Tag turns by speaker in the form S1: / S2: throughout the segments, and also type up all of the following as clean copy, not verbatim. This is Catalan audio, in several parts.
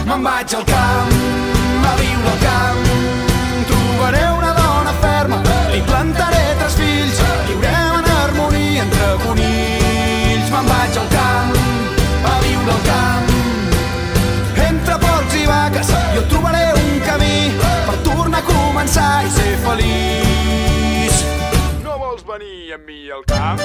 S1: Me'n vaig al camp, a viure al camp. Trobaré una dona ferma, li plantaré 3 fills, viurem en harmonia entre conills. Me'n vaig al camp, a viure al camp. Entre porcs i vaques jo trobaré un camí per tornar a començar i ser feliç.
S2: No vols venir amb mi al camp?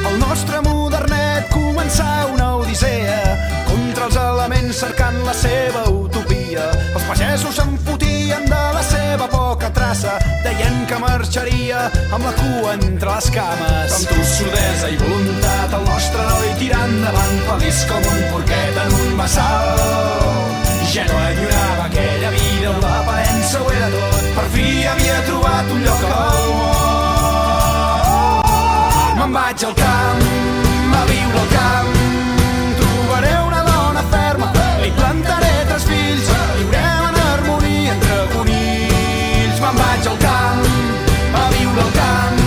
S1: El nostre modernet començà una odissea contra els elements cercant la seva utopia. Els pagesos se'n fotien de la seva poca traça, deien que marxaria amb la cua entre les cames. Amb tossudesa i voluntat el nostre heroi tira endavant, feliç com un porquet en un bassal. Ja no enyorava aquella vida on l'aparença ho era tot, per fi havia trobat un lloc al món. Me'n vaig al camp, a viure al camp. Trobaré una dona ferma, li plantaré 3 fills, viurem en harmonia entre conills. Me'n vaig al camp, a viure al camp.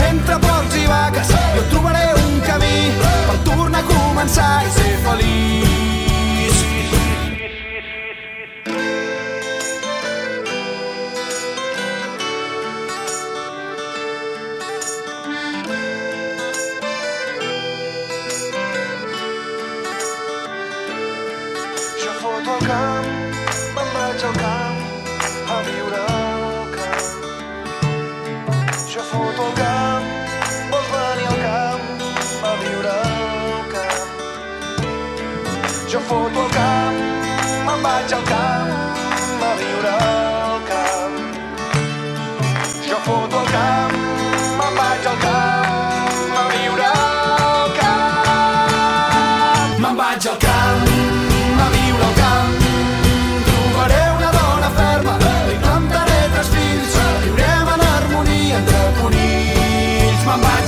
S1: Entre porcs i vaques jo trobaré un camí per tornar a començar i ser feliç.
S3: Jo foto al camp, me'n vaig al camp, a viure al camp. Jo foto al camp, vols venir al camp, a viure al camp. Jo foto al camp, me'n vaig al camp, a viure al camp. Jo foto al camp, me'n vaig al camp, a viure al camp.
S1: Me'n vaig al camp, a viure al camp. Trobaré una dona ferma, li plantaré 3 fills, viurem en harmonia entre conills. Me'n vaig